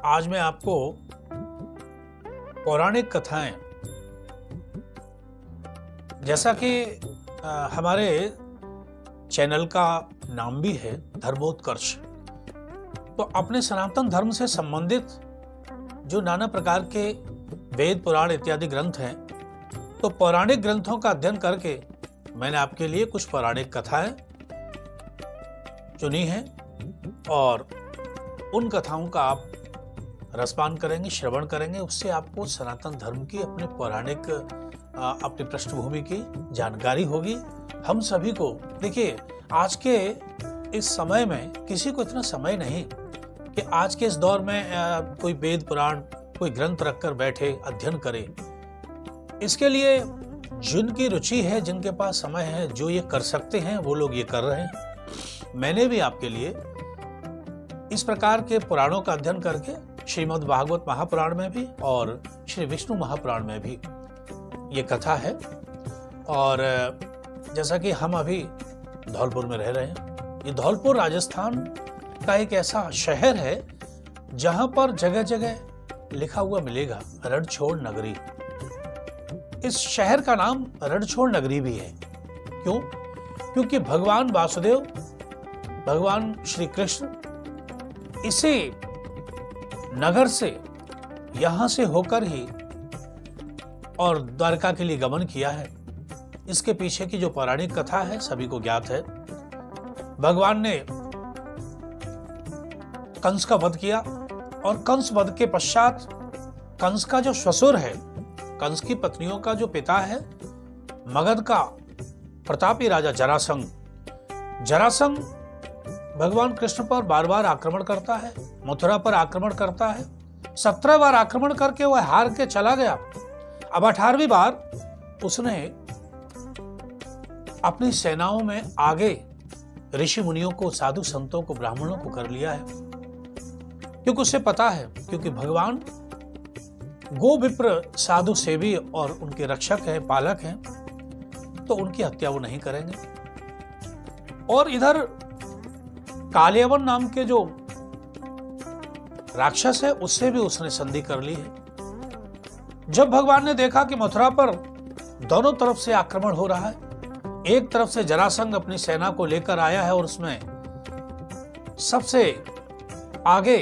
आज मैं आपको पौराणिक कथाएं, जैसा कि हमारे चैनल का नाम भी है धर्मोत्कर्ष, तो अपने सनातन धर्म से संबंधित जो नाना प्रकार के वेद पुराण इत्यादि ग्रंथ हैं, तो पौराणिक ग्रंथों का अध्ययन करके मैंने आपके लिए कुछ पौराणिक कथाएं चुनी हैं और उन कथाओं का आप रसपान करेंगे, श्रवण करेंगे। उससे आपको सनातन धर्म की अपने पौराणिक अपनी पृष्ठभूमि की जानकारी होगी। हम सभी को देखिए, आज के इस समय में किसी को इतना समय नहीं कि आज के इस दौर में कोई वेद पुराण कोई ग्रंथ रखकर बैठे अध्ययन करे। इसके लिए जिनकी रुचि है, जिनके पास समय है, जो ये कर सकते हैं, वो लोग ये कर रहे हैं। मैंने भी आपके लिए इस प्रकार के पुराणों का अध्ययन करके श्रीमद् भागवत महापुराण में भी और श्री विष्णु महापुराण में भी ये कथा है। और जैसा कि हम अभी धौलपुर में रह रहे हैं, ये धौलपुर राजस्थान का एक ऐसा शहर है जहां पर जगह जगह लिखा हुआ मिलेगा रणछोड़ नगरी। इस शहर का नाम रणछोड़ नगरी भी है। क्यों? क्योंकि भगवान वासुदेव, भगवान श्री कृष्ण इसी नगर से, यहां से होकर ही और द्वारका के लिए गमन किया है। इसके पीछे की जो पौराणिक कथा है सभी को ज्ञात है। भगवान ने कंस का वध किया और कंस वध के पश्चात कंस का जो ससुर है, कंस की पत्नियों का जो पिता है, मगध का प्रतापी राजा जरासंध भगवान कृष्ण पर बार बार आक्रमण करता है, मथुरा पर आक्रमण करता है। 17 बार आक्रमण करके वह हार के चला गया। अब 18वीं बार उसने अपनी सेनाओं में आगे ऋषि मुनियों को, साधु संतों को, ब्राह्मणों को कर लिया है। क्योंकि उसे पता है, क्योंकि भगवान गो विप्र साधु सेवी और उनके रक्षक हैं, पालक हैं, तो उनकी हत्या वो नहीं करेंगे। और इधर कालियवन नाम के जो राक्षस है, उससे भी उसने संधि कर ली है। जब भगवान ने देखा कि मथुरा पर दोनों तरफ से आक्रमण हो रहा है, एक तरफ से जरासंध अपनी सेना को लेकर आया है और उसमें सबसे आगे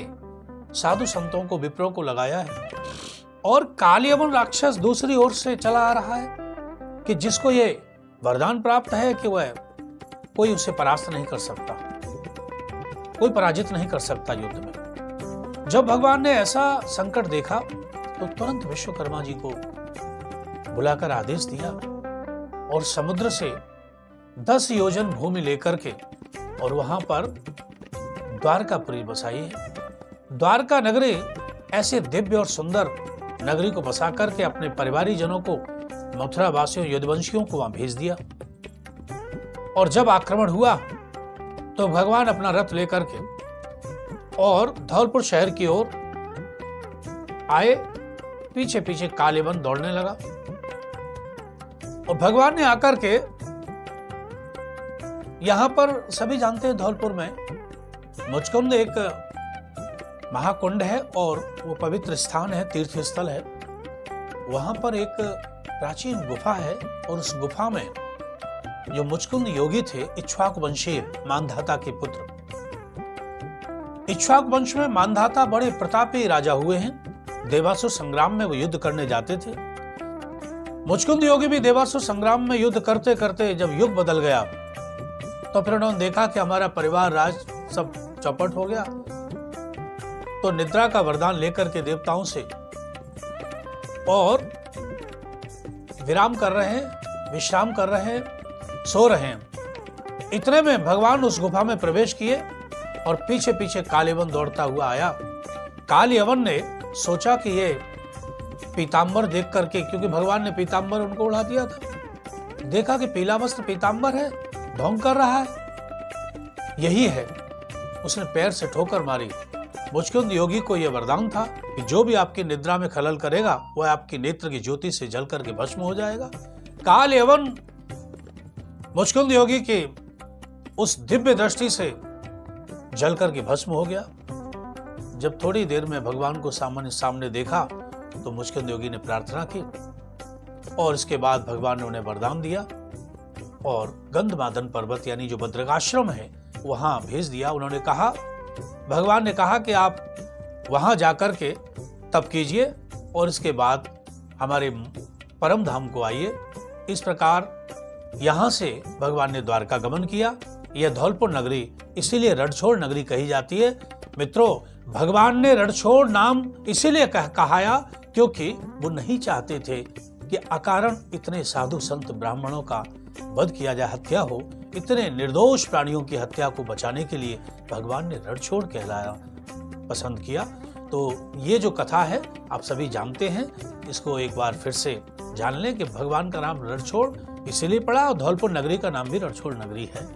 साधु संतों को, विप्रों को लगाया है, और कालियवन राक्षस दूसरी ओर से चला आ रहा है कि जिसको ये वरदान प्राप्त है कि वह कोई उसे परास्त नहीं कर सकता, कोई पराजित नहीं कर सकता युद्ध में। जब भगवान ने ऐसा संकट देखा तो तुरंत विश्वकर्मा जी को बुलाकर आदेश दिया और समुद्र से 10 योजन भूमि लेकर के और वहां पर द्वारकापुरी बसाई है। द्वारका नगरी ऐसे दिव्य और सुंदर नगरी को बसा करके अपने परिवारी जनों को, मथुरा वासियों, यदुवंशियों को वहां भेज दिया। और जब आक्रमण हुआ तो भगवान अपना रथ लेकर के और धौलपुर शहर की ओर आए। पीछे पीछे कालियवन दौड़ने लगा और भगवान ने आकर के, यहां पर सभी जानते हैं धौलपुर में मुचकुंद एक महाकुंड है और वो पवित्र स्थान है, तीर्थ स्थल है। वहां पर एक प्राचीन गुफा है और उस गुफा में जो मुचकुंद योगी थे, इक्ष्वाकु वंशीय मानधाता के पुत्र। इक्ष्वाकु वंश में मानधाता बड़े प्रतापी राजा हुए हैं। देवासुर संग्राम में वो युद्ध करने जाते थे। मुचकुंद योगी भी देवासुर संग्राम में युद्ध करते करते जब युग बदल गया तो फिर उन्होंने देखा कि हमारा परिवार राज सब चौपट हो गया, तो निद्रा का वरदान लेकर के देवताओं से और विराम कर रहे हैं, विश्राम कर रहे हैं, सो रहे हैं। इतने में भगवान उस गुफा में प्रवेश किए और पीछे पीछे कालियवन दौड़ता हुआ आया। कालियवन ने सोचा कि ये पीतांबर देख करके, क्योंकि भगवान ने पीतांबर उनको उड़ा दिया था, देखा कि पीला वस्त्र पीतांबर है, ढोंग कर रहा है, यही है। उसने पैर से ठोकर मारी। मुचकुंद योगी को यह वरदान था कि जो भी आपकी निद्रा में खलल करेगा वह आपकी नेत्र की ज्योति से जल करके भस्म हो जाएगा। कालियवन मुचकुंद योगी की उस दिव्य दृष्टि से जल करके भस्म हो गया। जब थोड़ी देर में भगवान को सामने देखा तो मुचकुंद योगी ने प्रार्थना की और इसके बाद भगवान ने उन्हें वरदान दिया और गंधमादन पर्वत यानी जो बद्रिकाश्रम है वहां भेज दिया। उन्होंने कहा, भगवान ने कहा कि आप वहां जाकर के तप कीजिए और इसके बाद हमारे परम धाम को आइए। इस प्रकार यहां से भगवान ने द्वारका गमन किया। यह धौलपुर नगरी इसीलिए रणछोड़ नगरी कही जाती है। मित्रों, भगवान ने रणछोड़ नाम इसीलिए कहाया क्योंकि वो नहीं चाहते थे कि अकारण इतने साधु संत ब्राह्मणों का वध किया जाए, हत्या हो। इतने निर्दोष प्राणियों की हत्या को बचाने के लिए भगवान ने रणछोड़ कहलाया पसंद किया। तो ये जो कथा है आप सभी जानते हैं, इसको एक बार फिर से जान लें कि भगवान का नाम रणछोड़ इसीलिए पड़ा और धौलपुर नगरी का नाम भी रणछोड़ नगरी है।